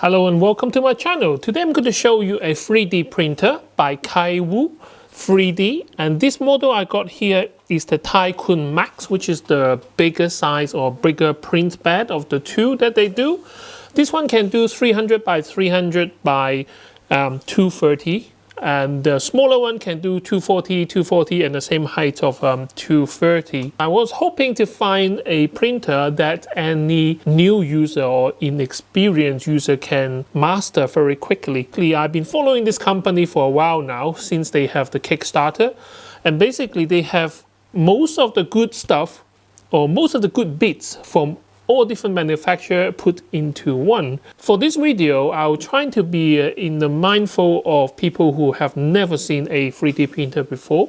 Hello and welcome to my channel. Today I'm going to show you a 3D printer by Kywoo 3D, and this model I got here is the Tycoon Max, which is the bigger size or bigger print bed of the two that they do. This one can do 300 by 300 by 230, and the smaller one can do 240 and the same height of 230. I was hoping to find a printer that any new user or inexperienced user can master very quickly. I've been following this company for a while now, since they have the Kickstarter, and basically they have most of the good stuff or most of the good bits from all different manufacturers put into one. For this video, I'll try to be in the mindful of people who have never seen a 3D printer before.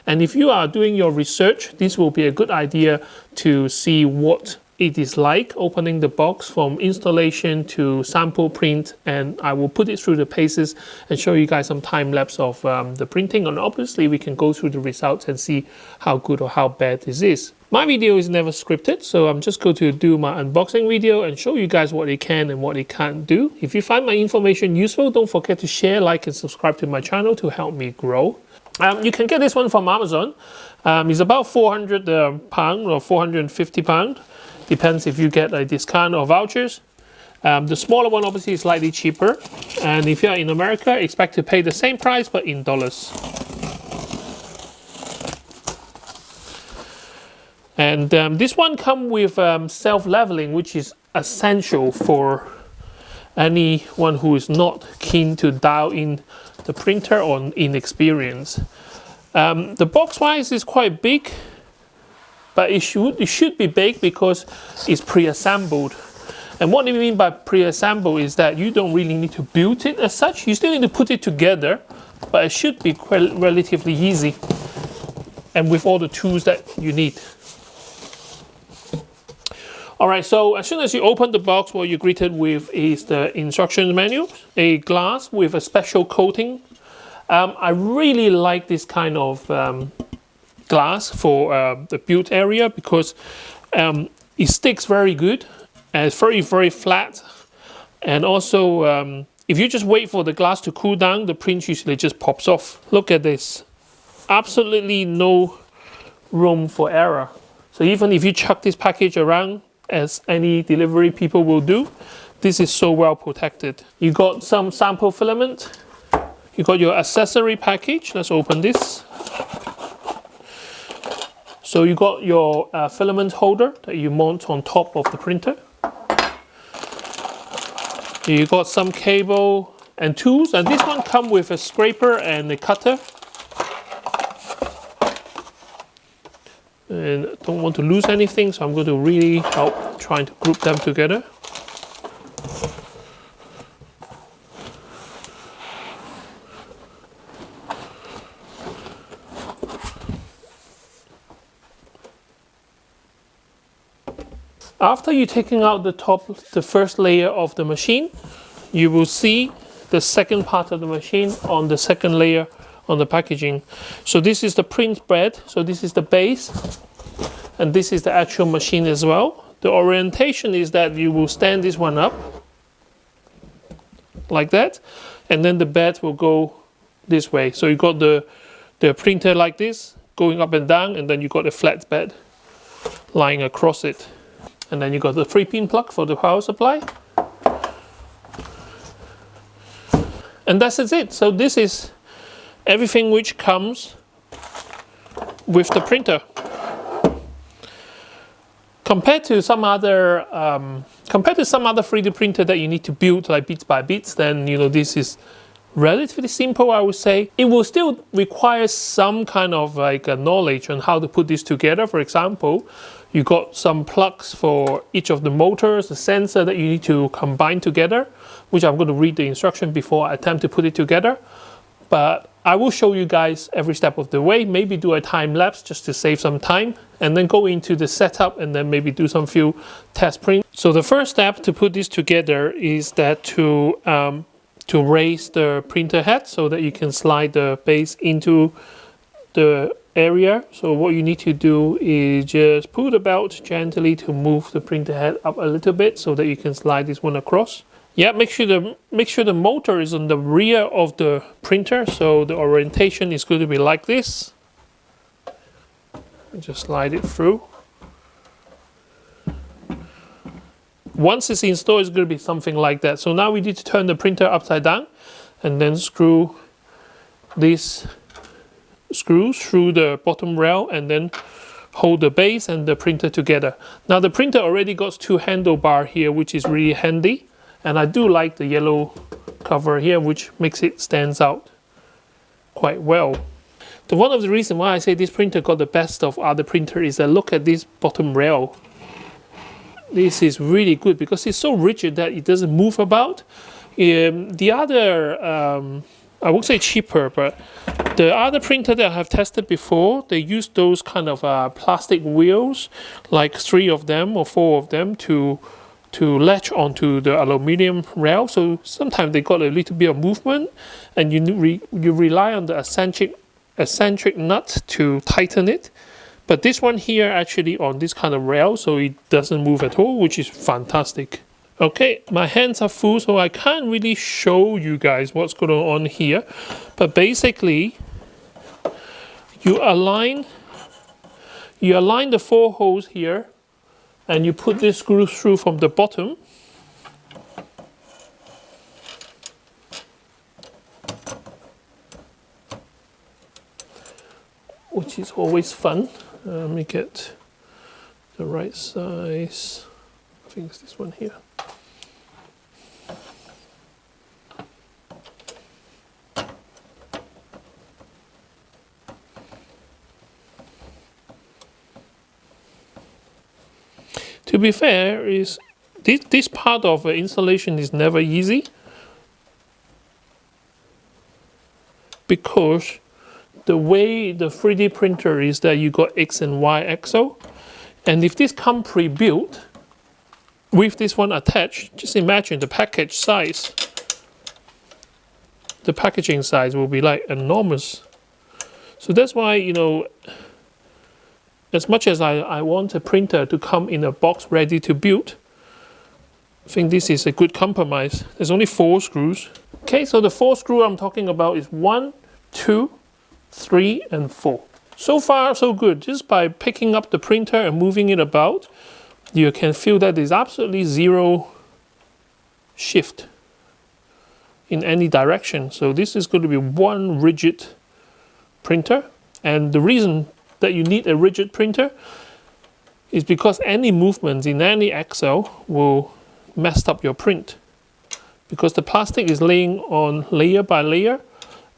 And if you are doing your research, this will be a good idea to see what it is like opening the box from installation to sample print, and I will put it through the paces and show you guys some time lapse of the printing, and obviously we can go through the results and see how good or how bad this is. My video is never scripted, so I'm just going to do my unboxing video and show you guys what it can and what it can't do. If you find my information useful, don't forget to share, like and subscribe to my channel to help me grow. You can get this one from Amazon. It's about £400 or £450. Depends if you get a discount or vouchers. The smaller one obviously is slightly cheaper. And if you're in America, expect to pay the same price but in dollars. And this one comes with self-leveling, which is essential for anyone who is not keen to dial in the printer or inexperienced. The box-wise is quite big, but it should be big because it's pre-assembled. And what I mean by pre-assembled is that you don't really need to build it as such. You still need to put it together, but it should be relatively easy and with all the tools that you need. Alright, so as soon as you open the box, what you're greeted with is the instruction manual, a glass with a special coating. I really like this kind of glass for the build area because it sticks very good and it's very flat, and also if you just wait for the glass to cool down, the print usually just pops off. Look at this, absolutely no room for error. So even if you chuck this package around, as any delivery people will do, this is so well protected. You got some sample filament, you got your accessory package. Let's open this. So you got your filament holder that you mount on top of the printer. You got some cable and tools, and this one comes with a scraper and a cutter. And I don't want to lose anything, so I'm going to really help trying to group them together. After you're taking out the first layer of the machine, you will see the second part of the machine on the second layer on the packaging. So this is the print bed, so this is the base, and this is the actual machine as well. The orientation is that you will stand this one up like that, and then the bed will go this way. So you got the printer like this going up and down, and then you got a flat bed lying across it. And then you got the 3-pin plug for the power supply. And that's it. So this is everything which comes with the printer. Compared to some other 3D printer that you need to build like bits by bits, then this is relatively simple, I would say. It will still require some kind of like a knowledge on how to put this together. For example, you got some plugs for each of the motors, the sensor that you need to combine together, which I'm going to read the instruction before I attempt to put it together. But I will show you guys every step of the way, maybe do a time lapse just to save some time, and then go into the setup and then maybe do some few test prints. So the first step to put this together is that to raise the printer head so that you can slide the base into the area. So what you need to do is just pull the belt gently to move the printer head up a little bit so that you can slide this one across. Yeah, make sure the motor is on the rear of the printer, so the orientation is going to be like this. Just slide it through. Once it's installed, it's going to be something like that. So now we need to turn the printer upside down and then screw these screws through the bottom rail and then hold the base and the printer together. Now the printer already got 2 handlebar here, which is really handy. And I do like the yellow cover here, which makes it stands out quite well. One of the reasons why I say this printer got the best of other printers is that look at this bottom rail. This is really good because it's so rigid that it doesn't move about. The other, I won't say cheaper, but the other printer that I have tested before, they use those kind of plastic wheels, like 3 of them or 4 of them to latch onto the aluminum rail. So sometimes they got a little bit of movement, and you rely on the eccentric nut to tighten it. But this one here actually on this kind of rail, so it doesn't move at all, which is fantastic. Okay, my hands are full, so I can't really show you guys what's going on here. But basically, you align the 4 holes here, and you put this screw through from the bottom. Which is always fun. Let me get the right size. I think it's this one here. To be fair, is this part of installation is never easy because the way the 3D printer is that you got X and Y axle, and if this come pre-built with this one attached, just imagine the package size. The packaging size will be like enormous. So that's why, you know, as much as I want a printer to come in a box ready to build, I think this is a good compromise. There's only 4 screws. Okay, so the 4 screw I'm talking about is 1, 2, 3 and 4. So far so good. Just by picking up the printer and moving it about, you can feel that there's absolutely 0 shift in any direction. So this is going to be one rigid printer, and the reason that you need a rigid printer is because any movements in any axle will mess up your print, because the plastic is laying on layer by layer,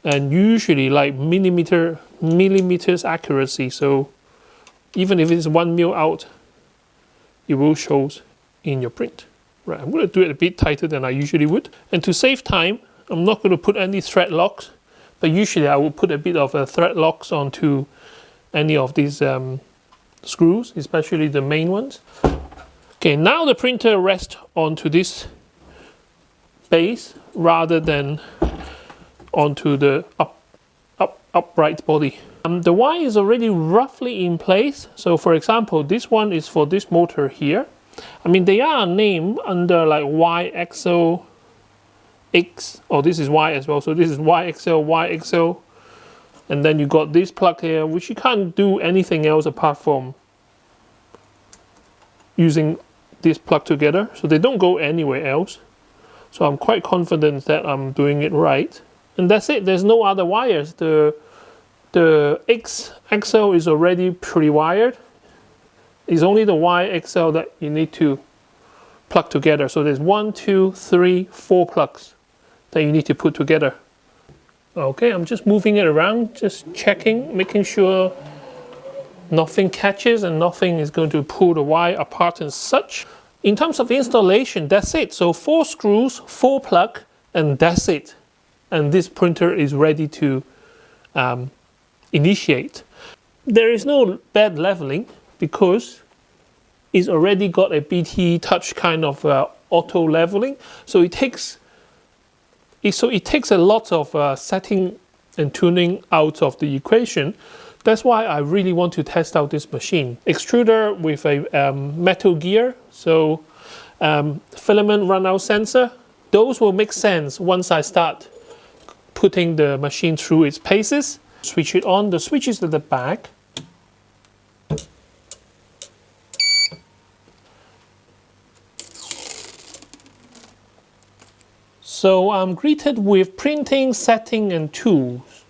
and usually like millimeters accuracy. So even if it's 1 mil out, it will show in your print. Right, I'm going to do it a bit tighter than I usually would. And to save time, I'm not going to put any thread locks, but usually I will put a bit of a thread locks onto any of these screws, especially the main ones. Okay, now the printer rests onto this base rather than onto the upright body. The wire is already roughly in place. So for example, this one is for this motor here. I mean, they are named under like Y axle X, or this is Y as well. So this is Y axle, and then you got this plug here, which you can't do anything else apart from using this plug together. So they don't go anywhere else. So I'm quite confident that I'm doing it right. And that's it. There's no other wires. The X axle is already pre-wired. It's only the Y axle that you need to plug together. So there's 1, 2, 3, 4 plugs that you need to put together. Okay, I'm just moving it around, just checking, making sure nothing catches and nothing is going to pull the wire apart and such. In terms of installation, that's it. So 4 screws, 4 plug, and that's it. And this printer is ready to initiate. There is no bad leveling because it's already got a BT touch kind of auto leveling. So it takes a lot of setting and tuning out of the equation. That's why I really want to test out this machine. Extruder with a metal gear, so filament runout sensor, Those will make sense once I start putting the machine through its paces. Switch it on. The switch is at the back. So I'm greeted with printing, setting, and tools.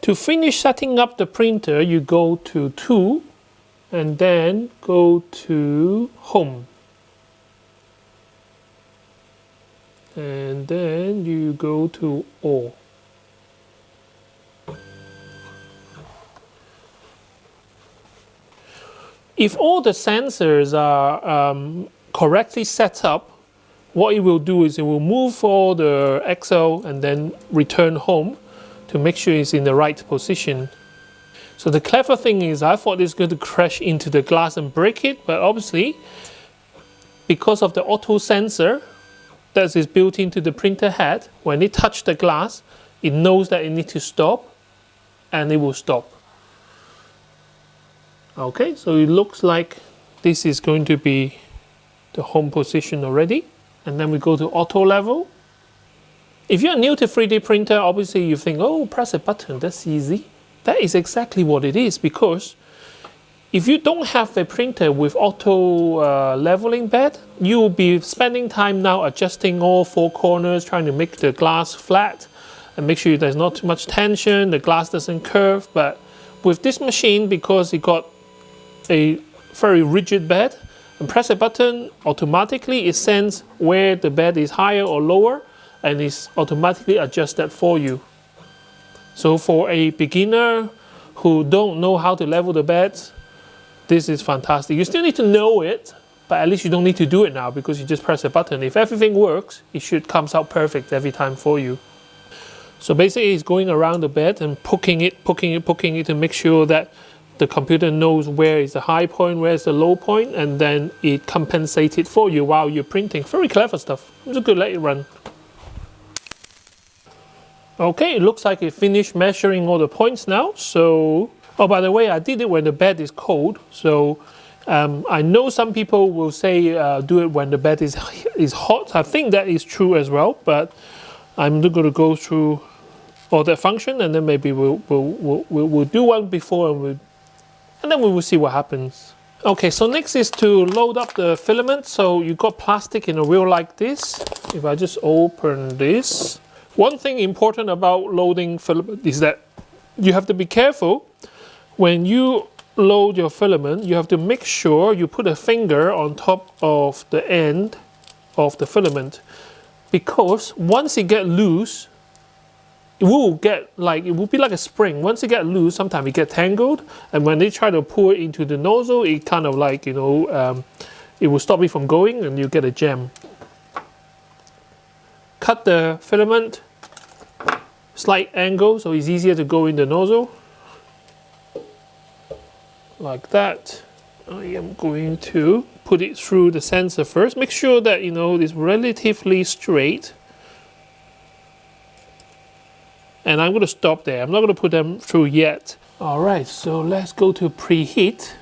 To finish setting up the printer, you go to Tool and then go to Home. And then you go to All. If all the sensors are correctly set up, what it will do is it will move all the XL and then return home to make sure it's in the right position. So the clever thing is, I thought it's going to crash into the glass and break it, but obviously, because of the auto sensor that is built into the printer head, when it touches the glass, it knows that it needs to stop, and it will stop. Okay, so it looks like this is going to be the home position already. And then we go to auto level. If you're new to 3D printer, obviously you think, oh, press a button, that's easy. That is exactly what it is, because if you don't have a printer with auto leveling bed, you will be spending time now adjusting all four corners, trying to make the glass flat and make sure there's not too much tension, the glass doesn't curve. But with this machine, because it got a very rigid bed, and press a button, automatically it sends where the bed is higher or lower, and it's automatically adjusted for you. So for a beginner who don't know how to level the beds, this is fantastic. You still need to know it, but at least you don't need to do it now because you just press a button. If everything works, it should come out perfect every time for you. So basically it's going around the bed and poking it to make sure that the computer knows where is the high point, where is the low point, and then it compensates it for you while you're printing. Very clever stuff. I'm just going to let it run. Okay, it looks like it finished measuring all the points now. So, oh, by the way, I did it when the bed is cold. So I know some people will say do it when the bed is hot. I think that is true as well, but I'm going to go through all that function, and then maybe we'll do one before, and then we will see what happens. Okay, so next is to load up the filament. So you got plastic in a wheel like this. If I just open this, one thing important about loading filament is that you have to be careful. When you load your filament, you have to make sure you put a finger on top of the end of the filament, because once it gets loose, it will be like a spring. Once it gets loose, sometimes it gets tangled, and when they try to pull it into the nozzle, it kind of like, it will stop it from going, and you get a jam. Cut the filament, slight angle, so it's easier to go in the nozzle. Like that. I am going to put it through the sensor first. Make sure that, it's relatively straight. And I'm going to stop there. I'm not going to put them through yet. Alright, so let's go to preheat.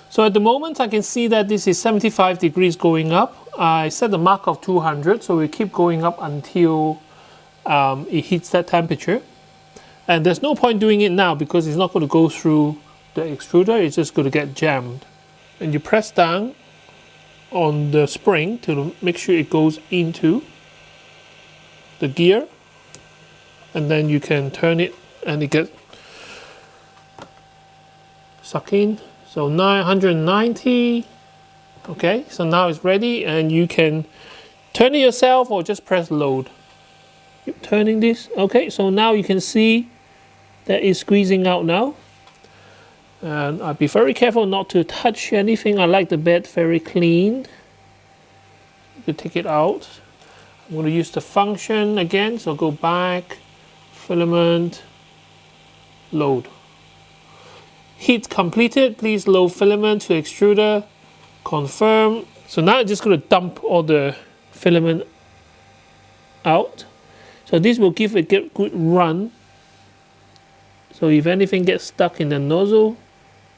So at the moment I can see that this is 75 degrees going up. I set the mark of 200, so we keep going up until it hits that temperature. And there's no point doing it now because it's not going to go through the extruder, it's just going to get jammed. And you press down on the spring to make sure it goes into the gear. And then you can turn it and it gets sucked in. So 990. Okay, so now it's ready, and you can turn it yourself or just press load. Keep turning this. Okay, so now you can see that it's squeezing out now. And I'll be very careful not to touch anything. I like the bed very clean. You can take it out. I'm going to use the function again, so go back. Filament, load. Heat completed. Please load filament to extruder. Confirm. So now I'm just going to dump all the filament out. So this will give it a good run. So if anything gets stuck in the nozzle,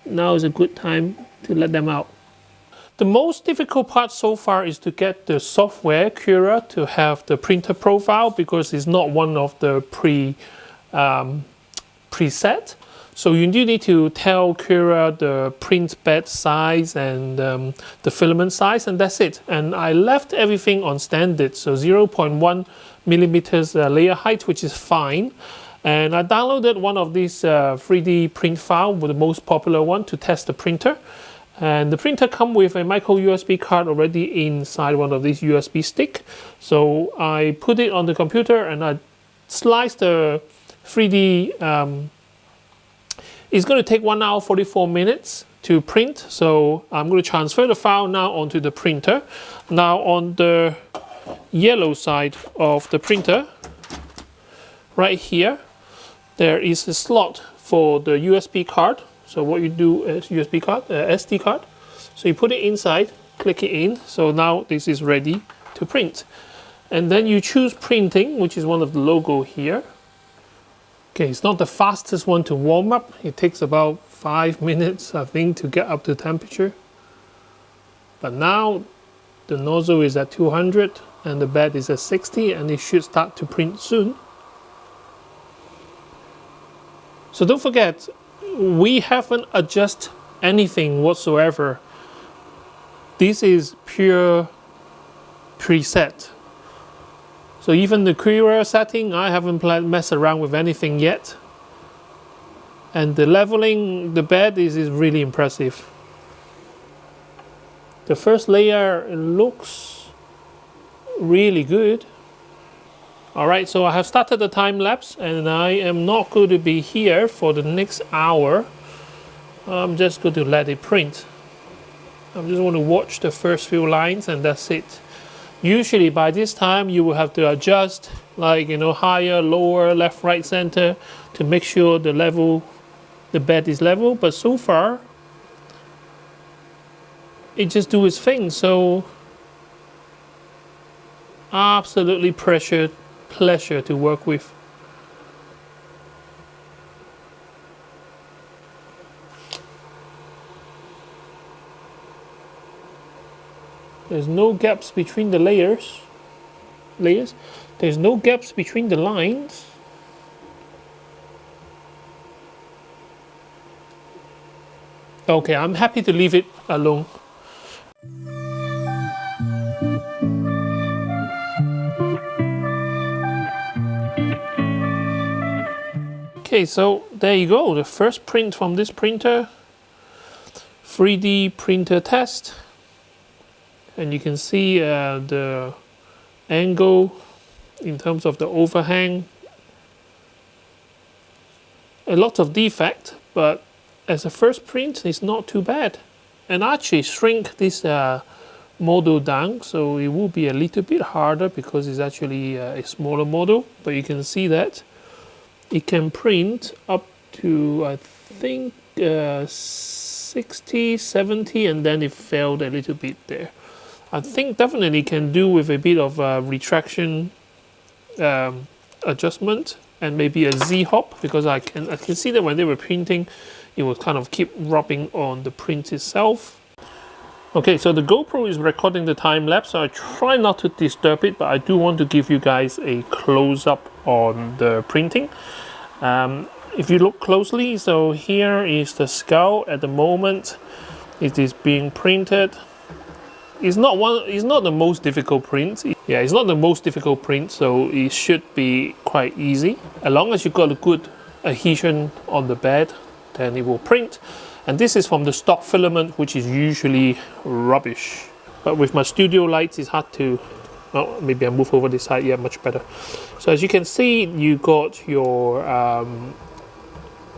now is a good time to let them out. The most difficult part so far is to get the software Kywoo to have the printer profile, because it's not one of the preset. So you do need to tell Kywoo the print bed size and the filament size, and that's it. And I left everything on standard, so 0.1 millimeters layer height, which is fine. And I downloaded one of these 3D print file, with the most popular one, to test the printer. And the printer comes with a micro USB card already inside one of these USB stick. So I put it on the computer and I sliced the 3D. It's going to take 1 hour 44 minutes to print. So I'm going to transfer the file now onto the printer. Now on the yellow side of the printer, right here, there is a slot for the USB card. So what you do is USB card, SD card. So you put it inside, click it in. So now this is ready to print. And then you choose printing, which is one of the logo here. Okay, it's not the fastest one to warm up. It takes about 5 minutes, I think, to get up to temperature. But now the nozzle is at 200 and the bed is at 60, and it should start to print soon. So don't forget, we haven't adjusted anything whatsoever. This is pure preset. So even the Kywoo setting, I haven't messed around with anything yet. And the leveling the bed is really impressive. The first layer looks really good. Alright, so I have started the time lapse and I am not going to be here for the next hour. I'm just going to let it print. I'm just going to watch the first few lines and that's it. Usually by this time you will have to adjust, like, you know, higher, lower, left, right, center, to make sure the bed is level. But so far it just do its thing. So absolutely pleasure to work with. There's no gaps between the layers. There's no gaps between the lines. Okay, I'm happy to leave it alone. Okay, so there you go, the first print from this printer. 3D printer test. And you can see the angle in terms of the overhang. A lot of defect, but as a first print, it's not too bad. And I actually shrink this model down, so it will be a little bit harder because it's actually a smaller model. But you can see that it can print up to, I think, 60, 70, and then it failed a little bit there. I think definitely can do with a bit of retraction adjustment and maybe a Z-hop, because I can see that when they were printing, it would kind of keep rubbing on the print itself. Okay, so the GoPro is recording the time lapse, so I try not to disturb it, but I do want to give you guys a close-up on the printing. If you look closely, so here is the skull at the moment. It is being printed. It's not the most difficult print. Yeah, it's not the most difficult print, so it should be quite easy. As long as you've got a good adhesion on the bed, then it will print. And this is from the stock filament, which is usually rubbish. But with my studio lights, it's hard to... Oh, maybe I move over this side. Yeah, much better. So as you can see, you got your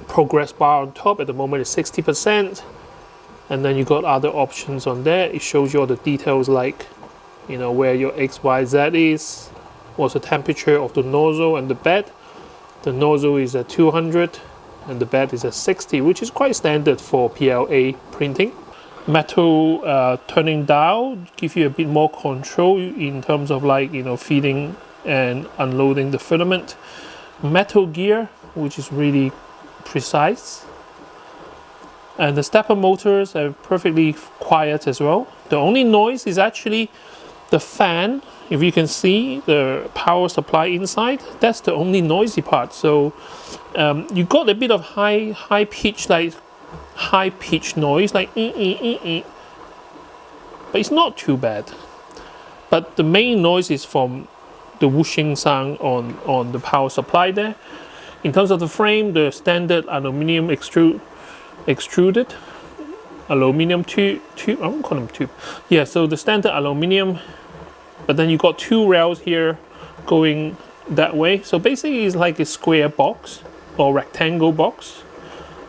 progress bar on top. At the moment, it's 60%. And then you got other options on there. It shows you all the details, like, you know, where your XYZ is, what's the temperature of the nozzle and the bed. The nozzle is at 200 and the bed is at 60, which is quite standard for PLA printing. Metal turning dial give you a bit more control in terms of, like, you know, feeding and unloading the filament. Metal gear, which is really precise. And the stepper motors are perfectly quiet as well. The only noise is actually the fan. If you can see the power supply inside, that's the only noisy part. So you got a bit of high pitch noise, like but it's not too bad. But the main noise is from the whooshing sound on the power supply there. In terms of the frame, the standard aluminum extruded aluminum tube. I won't call them tube. Yeah, so the standard aluminum, but then you got two rails here going that way. So basically it's like a square box or rectangle box.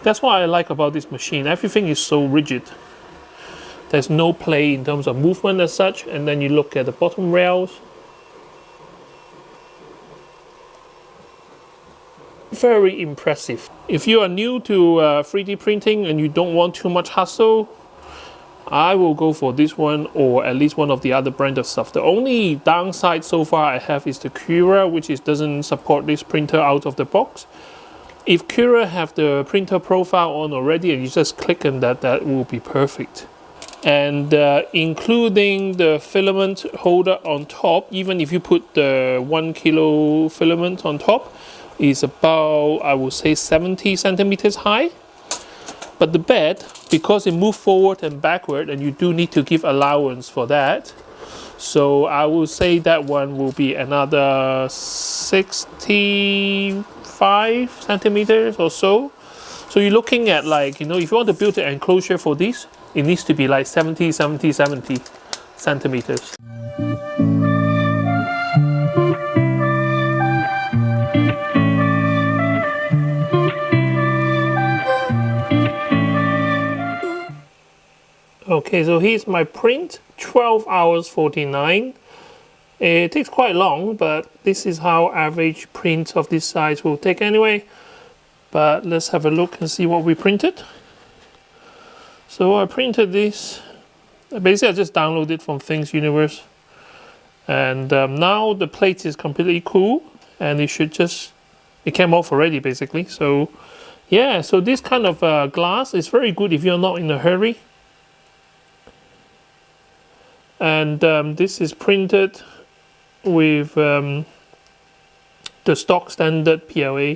That's what I like about this machine. Everything is so rigid. There's no play in terms of movement as such. And then you look at the bottom rails. Very impressive. If you are new to 3D printing and you don't want too much hassle, I will go for this one or at least one of the other brand of stuff. The only downside so far I have is the Kywoo, which doesn't support this printer out of the box. If Kywoo have the printer profile on already and you just click on that, that will be perfect. And including the filament holder on top, even if you put the 1 kilo filament on top, is about, I would say, 70 centimeters high. But the bed, because it moves forward and backward, and you do need to give allowance for that, so I will say that one will be another 65 centimeters or so. So you're looking at, like, you know, if you want to build an enclosure for this, it needs to be like 70 centimeters. Okay, so here's my print, 12 hours 49. It takes quite long, but this is how average prints of this size will take anyway. But let's have a look and see what we printed. So I printed this. Basically, I just downloaded it from Things Universe. And now the plate is completely cool, and it came off already basically. So yeah, so this kind of glass is very good if you're not in a hurry. And this is printed with the stock standard PLA.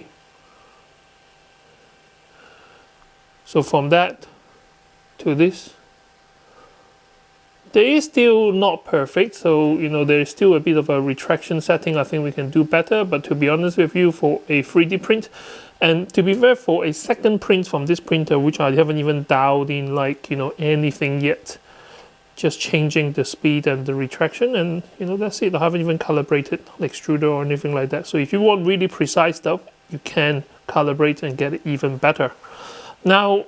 So from that to this, there is still not perfect. So, you know, there is still a bit of a retraction setting. I think we can do better. But to be honest with you, for a 3D print, and to be fair, for a second print from this printer, which I haven't even dialed in, like, you know, anything yet, just changing the speed and the retraction, and you know, that's it. I haven't even calibrated the extruder or anything like that. So if you want really precise stuff, you can calibrate and get it even better. Now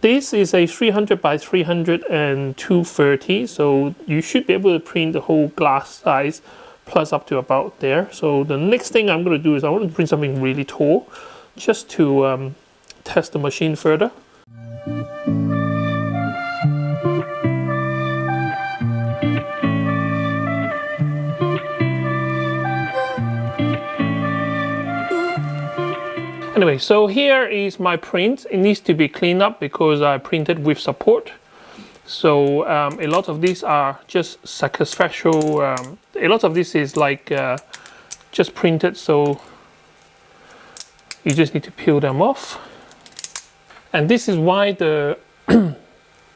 this is a 300 by 300 and 230, so you should be able to print the whole glass size plus up to about there. So the next thing I'm going to do is I want to print something really tall just to test the machine further. Anyway, so here is my print. It needs to be cleaned up because I printed with support. So a lot of these are just satisfactory. A lot of this is like just printed, so you just need to peel them off. And this is why the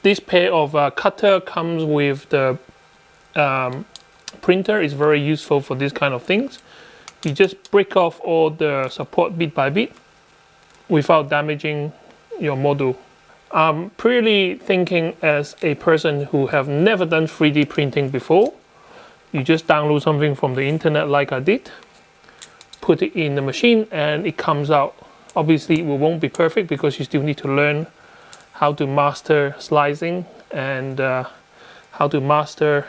this pair of cutter comes with the printer. Is very useful for this kind of things. You just break off all the support bit by bit without damaging your model. I'm purely thinking as a person who have never done 3D printing before. You just download something from the internet like I did, put it in the machine, and it comes out. Obviously it won't be perfect because you still need to learn how to master slicing and how to master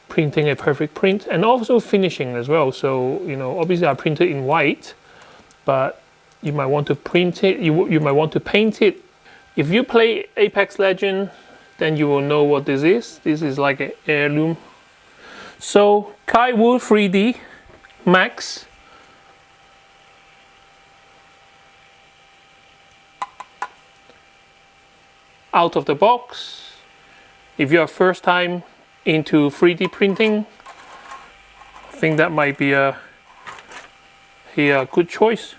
printing a perfect print, and also finishing as well. So, you know, obviously I printed in white, but you might want to print it, you might want to paint it. If you play Apex Legends, then you will know what this is. This is like an heirloom. So Kywoo 3D Max. Out of the box. if you're first time into 3D printing, I think that might be a good choice.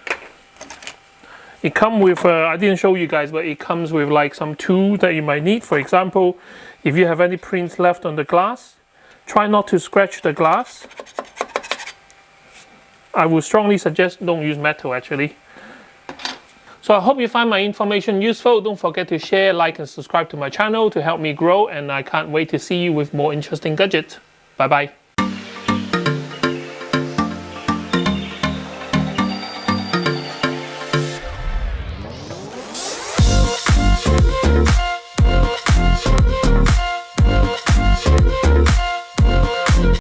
It comes with, I didn't show you guys, but it comes with like some tools that you might need. For example, if you have any prints left on the glass, try not to scratch the glass. I would strongly suggest don't use metal actually. So I hope you find my information useful. Don't forget to share, like, and subscribe to my channel to help me grow, and I can't wait to see you with more interesting gadgets. Bye bye.